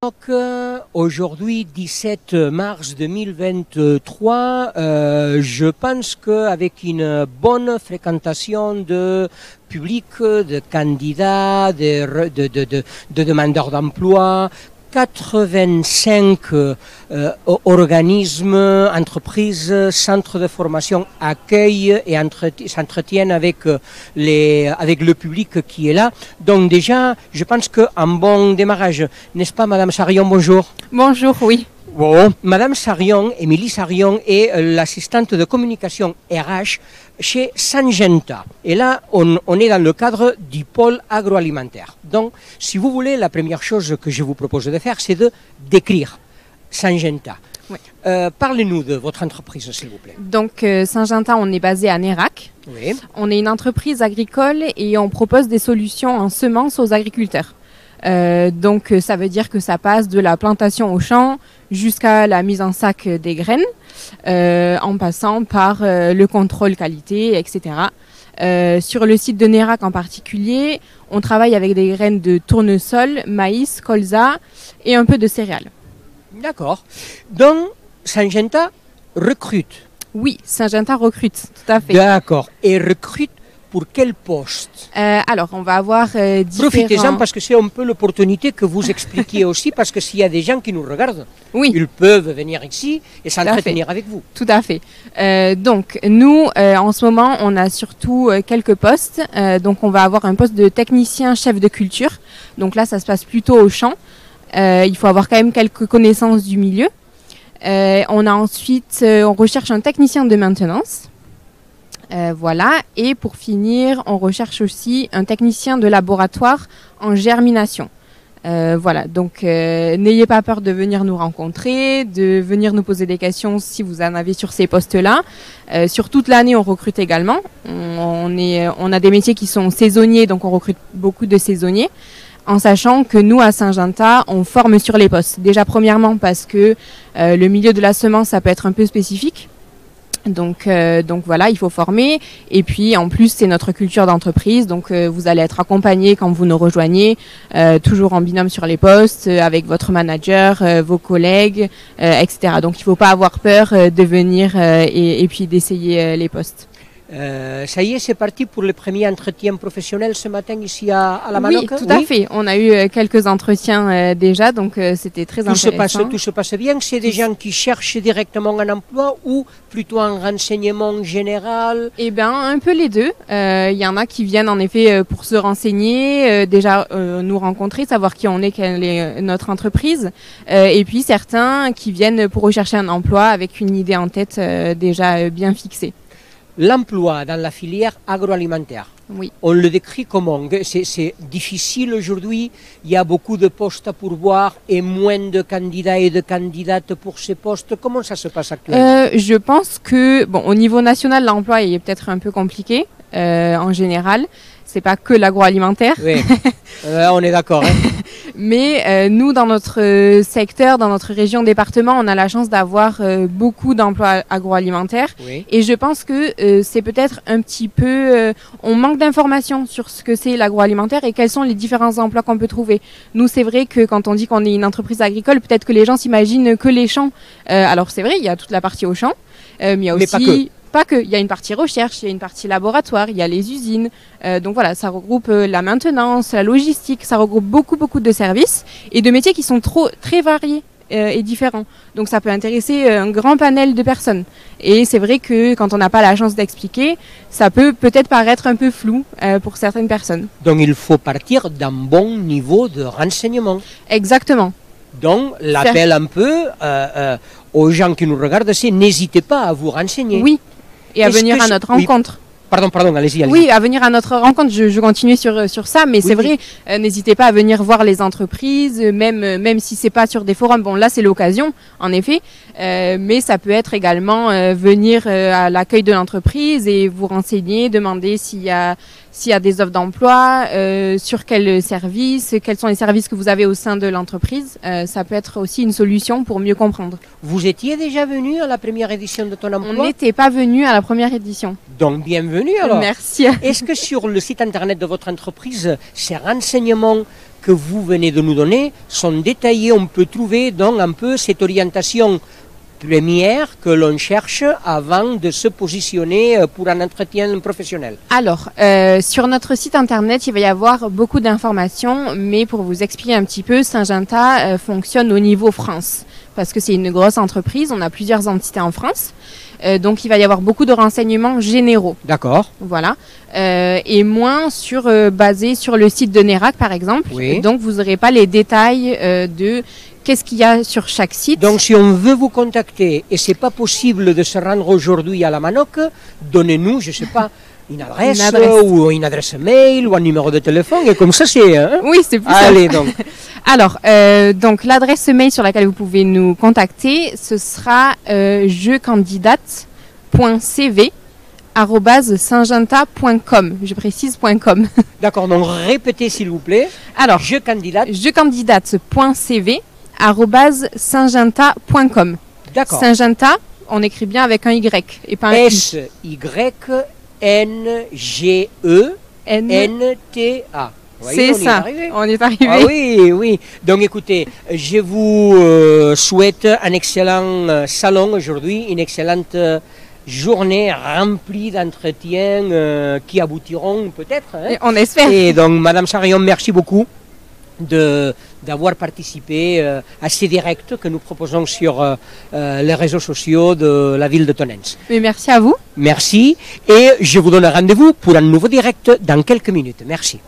Donc, aujourd'hui, 17 mars 2023, je pense qu'avec une bonne fréquentation de public, de candidats, de demandeurs d'emploi, 85 organismes, entreprises, centres de formation accueillent et s'entretiennent avec le public qui est là. Donc déjà, je pense qu'un bon démarrage, n'est-ce pas, Madame Sarion, bonjour. Bonjour, oui. Bon. Madame Sarion, Émilie Sarion, est l'assistante de communication RH chez Syngenta. Et là, on est dans le cadre du pôle agroalimentaire. Donc, si vous voulez, la première chose que je vous propose de faire, c'est de décrire Syngenta. Oui. Parlez-nous de votre entreprise, s'il vous plaît. Donc, Syngenta, on est basé à Nérac. Oui. On est une entreprise agricole et on propose des solutions en semences aux agriculteurs. Donc, ça veut dire que ça passe de la plantation au champ jusqu'à la mise en sac des graines, en passant par le contrôle qualité, etc. Sur le site de Nérac en particulier, on travaille avec des graines de tournesol, maïs, colza et un peu de céréales. D'accord. Donc, Syngenta recrute. Oui, Syngenta recrute, tout à fait. D'accord. Et recrute pour quel poste? Alors, on va avoir différents... Profitez-en parce que c'est un peu l'opportunité que vous expliquiez aussi, parce que s'il y a des gens qui nous regardent, oui, ils peuvent venir ici et s'entretenir avec vous. Tout à fait. Donc, nous, en ce moment, on a surtout quelques postes. Donc, on va avoir un poste de technicien chef de culture. Donc là, ça se passe plutôt au champ. Il faut avoir quand même quelques connaissances du milieu. On a ensuite, on recherche un technicien de maintenance. Voilà, et pour finir, on recherche aussi un technicien de laboratoire en germination. Voilà, donc n'ayez pas peur de venir nous rencontrer, de venir nous poser des questions si vous en avez sur ces postes-là. Sur toute l'année, on recrute également. On a des métiers qui sont saisonniers, donc on recrute beaucoup de saisonniers. En sachant que nous, à Syngenta, on forme sur les postes. Déjà, premièrement, parce que le milieu de la semence, ça peut être un peu spécifique. Donc voilà, il faut former. Et puis en plus, c'est notre culture d'entreprise. Donc vous allez être accompagné quand vous nous rejoignez, toujours en binôme sur les postes, avec votre manager, vos collègues, etc. Donc il ne faut pas avoir peur de venir et puis d'essayer les postes. Ça y est, c'est parti pour le premier entretien professionnel ce matin ici à la Manoc. Oui, tout à fait. On a eu quelques entretiens déjà, donc c'était très intéressant. Tout se passe bien. C'est des gens qui cherchent directement un emploi ou plutôt un renseignement général? Eh bien, un peu les deux. Il y en a qui viennent en effet pour se renseigner, déjà nous rencontrer, savoir qui on est, quelle est notre entreprise. Et puis certains qui viennent pour rechercher un emploi avec une idée en tête déjà bien fixée. L'emploi dans la filière agroalimentaire, oui. On le décrit comment? C'est difficile aujourd'hui, il y a beaucoup de postes à pourvoir et moins de candidats et de candidates pour ces postes. Comment ça se passe actuellement? Je pense que, bon, au niveau national, l'emploi est peut-être un peu compliqué en général. C'est pas que l'agroalimentaire. Oui, on est d'accord. Hein. Mais nous, dans notre secteur, dans notre région, département, on a la chance d'avoir beaucoup d'emplois agroalimentaires. Oui. Et je pense que c'est peut-être un petit peu... on manque d'informations sur ce que c'est l'agroalimentaire et quels sont les différents emplois qu'on peut trouver. Nous, c'est vrai que quand on dit qu'on est une entreprise agricole, peut-être que les gens s'imaginent que les champs. Alors c'est vrai, il y a toute la partie au champ, mais il y a aussi... Pas que, il y a une partie recherche, il y a une partie laboratoire, il y a les usines. Donc voilà, ça regroupe la maintenance, la logistique, ça regroupe beaucoup de services et de métiers qui sont très variés et différents. Donc ça peut intéresser un grand panel de personnes. Et c'est vrai que quand on n'a pas la chance d'expliquer, ça peut peut-être paraître un peu flou pour certaines personnes. Donc il faut partir d'un bon niveau de renseignement. Exactement. Donc l'appel un peu aux gens qui nous regardent, c'est n'hésitez pas à vous renseigner. Oui. Et à venir à notre rencontre. Pardon, allez-y. Oui, à venir à notre rencontre, je continue sur ça, mais oui, c'est vrai, n'hésitez pas à venir voir les entreprises, même si c'est pas sur des forums. Bon, là, c'est l'occasion, en effet, mais ça peut être également venir à l'accueil de l'entreprise et vous renseigner, demander s'il y a des offres d'emploi, sur quels services, quels sont les services que vous avez au sein de l'entreprise. Ça peut être aussi une solution pour mieux comprendre. Vous étiez déjà venu à la première édition de Ton Emploi? On n'était pas venu à la première édition. Donc, bienvenue. bienvenue alors. Merci. Est-ce que sur le site internet de votre entreprise, ces renseignements que vous venez de nous donner sont détaillés? On peut trouver donc un peu cette orientation première que l'on cherche avant de se positionner pour un entretien professionnel. Alors, sur notre site internet, il va y avoir beaucoup d'informations, mais pour vous expliquer un petit peu, Syngenta fonctionne au niveau France, parce que c'est une grosse entreprise, on a plusieurs entités en France, donc il va y avoir beaucoup de renseignements généraux. D'accord. Voilà, et moins basé sur le site de Nérac par exemple, Oui. donc vous n'aurez pas les détails de qu'est-ce qu'il y a sur chaque site. Donc si on veut vous contacter et c'est pas possible de se rendre aujourd'hui à la Manoc, donnez-nous, je sais pas, une adresse ou une adresse mail ou un numéro de téléphone et comme ça c'est... Hein? Oui, c'est plus Allez simple. donc. Alors, donc l'adresse mail sur laquelle vous pouvez nous contacter, ce sera jecandidate.cv@syngenta.com. Je précise .com. D'accord, donc répétez s'il vous plaît. Alors, jecandidate.cv@syngenta.com. D'accord. Syngenta, on écrit bien avec un Y et pas un I. S-Y-N-G-E-N-T-A. C'est ça, on est arrivé. Ah oui, oui. Donc écoutez, je vous souhaite un excellent salon aujourd'hui, une excellente journée remplie d'entretiens qui aboutiront peut-être. Hein. On espère. Et donc Madame Charion, merci beaucoup d'avoir participé à ces directs que nous proposons sur les réseaux sociaux de la ville de Tonens. Mais merci à vous. Merci et je vous donne rendez-vous pour un nouveau direct dans quelques minutes. Merci.